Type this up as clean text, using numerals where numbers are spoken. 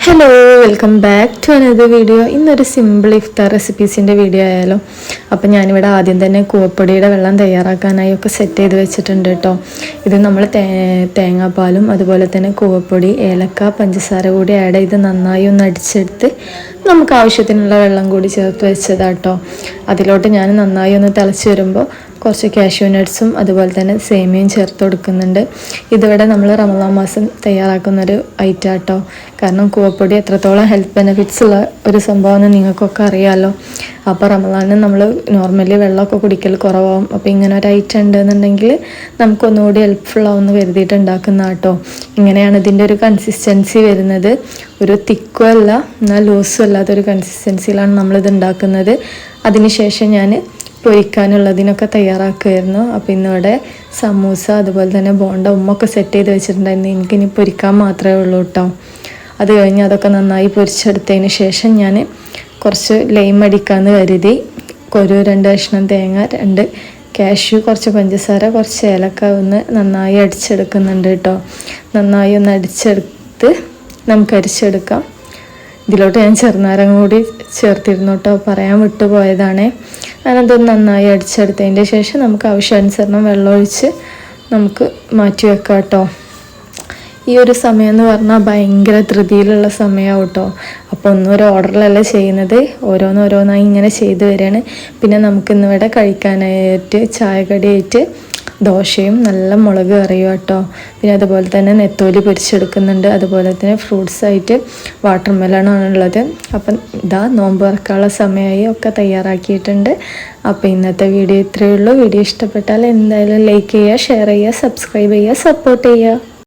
Hello, welcome back to another video. ഇന്നൊരു simple ഇഫ്താർ റെസിപ്പീസിൻ്റെ വീഡിയോ ആയാലോ. അപ്പോൾ ഞാനിവിടെ ആദ്യം തന്നെ കൂവപ്പൊടിയുടെ വെള്ളം തയ്യാറാക്കാനായി ഒക്കെ സെറ്റ് ചെയ്ത് വെച്ചിട്ടുണ്ട് കേട്ടോ. ഇത് നമ്മൾ തേങ്ങാപ്പാലും അതുപോലെ തന്നെ കൂവപ്പൊടി, ഏലക്ക, പഞ്ചസാര കൂടി ആഡ് ചെയ്ത് നന്നായി ഒന്ന് അടിച്ചെടുത്ത് നമുക്ക് ആവശ്യത്തിനുള്ള വെള്ളം കൂടി ചേർത്ത് വെച്ചതാട്ടോ. അതിലോട്ട് ഞാൻ നന്നായി ഒന്ന് തിളച്ച് വരുമ്പോൾ കുറച്ച് കാഷ്യൂ നട്ട്സും അതുപോലെ തന്നെ സേമിയയും ചേർത്ത് കൊടുക്കുന്നുണ്ട്. ഇതിവിടെ നമ്മൾ റമദാൻ മാസം തയ്യാറാക്കുന്നൊരു ഐറ്റം കേട്ടോ. കാരണം കൂവപ്പൊടി എത്രത്തോളം ഹെൽത്ത് ബെനിഫിറ്റ്സ് ഉള്ള ഒരു സംഭവമെന്ന് നിങ്ങൾക്കൊക്കെ അറിയാമല്ലോ. അപ്പോൾ റമദാനിന് നമ്മൾ നോർമലി വെള്ളമൊക്കെ കുടിക്കൽ കുറവാകും. അപ്പോൾ ഇങ്ങനെ ഒരു ഐറ്റം ഉണ്ടെന്നുണ്ടെങ്കിൽ നമുക്കൊന്നുകൂടി ഹെൽപ്ഫുള്ളാവുമെന്ന് കരുതിയിട്ട് ഉണ്ടാക്കുന്ന കേട്ടോ. ഇങ്ങനെയാണ് ഇതിൻ്റെ ഒരു കൺസിസ്റ്റൻസി വരുന്നത്. ഒരു തിക്കും അല്ല എന്നാൽ ലൂസും അല്ലാത്തൊരു കൺസിസ്റ്റൻസിയിലാണ് നമ്മളിത് ഉണ്ടാക്കുന്നത്. അതിനുശേഷം ഞാൻ പൊരിക്കാനുള്ളതിനൊക്കെ തയ്യാറാക്കുമായിരുന്നു. അപ്പോൾ ഇന്നിവിടെ സമൂസ അതുപോലെ തന്നെ ബോണ്ട ഉമ്മൊക്കെ സെറ്റ് ചെയ്ത് വെച്ചിട്ടുണ്ടായിരുന്നു. എനിക്കിനി പൊരിക്കാൻ മാത്രമേ ഉള്ളൂ കേട്ടോ. അത് കഴിഞ്ഞ് അതൊക്കെ നന്നായി പൊരിച്ചെടുത്തതിന് ശേഷം ഞാൻ കുറച്ച് ലൈം അടിക്കാമെന്ന് കരുതി ഒരു 2 കഷ്ണം തേങ്ങ, 2 കാഷ്യൂ, കുറച്ച് പഞ്ചസാര, കുറച്ച് ഏലക്ക ഒന്ന് നന്നായി അടിച്ചെടുക്കുന്നുണ്ട് കേട്ടോ. നന്നായി ഒന്ന് അടിച്ചെടുത്ത് നമുക്ക് അരിച്ചെടുക്കാം. ഇതിലോട്ട് ഞാൻ ചെറുനാരങ്ങ കൂടി ചേർത്തിരുന്നു കേട്ടോ, പറയാൻ വിട്ടുപോയതാണേ. അതൊന്ന് നന്നായി അടിച്ചെടുത്തതിൻ്റെ ശേഷം നമുക്ക് ആവശ്യാനുസരണം വെള്ളമൊഴിച്ച് നമുക്ക് മാറ്റി വെക്കാം കേട്ടോ. ഈ ഒരു സമയം എന്ന് പറഞ്ഞാൽ ഭയങ്കര ധൃതിയിലുള്ള സമയമാവും കേട്ടോ. അപ്പോൾ ഒന്നും ഒരു ഓർഡറിലല്ല ചെയ്യുന്നത്, ഓരോന്നോരോന്നായി ഇങ്ങനെ ചെയ്ത് വരികയാണ്. പിന്നെ നമുക്കിന്നിവിടെ കഴിക്കാനായിട്ട് ചായക്കടിയായിട്ട് ദോശയും നല്ല മുളക് കറിയും കേട്ടോ. പിന്നെ അതുപോലെ തന്നെ നെത്തോലി പൊരിച്ചെടുക്കുന്നുണ്ട്. അതുപോലെ തന്നെ ഫ്രൂട്ട്സായിട്ട് വാട്ടർ മെലണാണുള്ളത്. അപ്പം ഇതാ നോമ്പ് തുറക്കാനുള്ള സമയമായി ഒക്കെ തയ്യാറാക്കിയിട്ടുണ്ട്. അപ്പോൾ ഇന്നത്തെ വീഡിയോ ഇത്രയേ ഉള്ളൂ. വീഡിയോ ഇഷ്ടപ്പെട്ടാൽ എന്തായാലും ലൈക്ക് ചെയ്യുക, ഷെയർ ചെയ്യുക, സബ്സ്ക്രൈബ് ചെയ്യുക, സപ്പോർട്ട് ചെയ്യുക.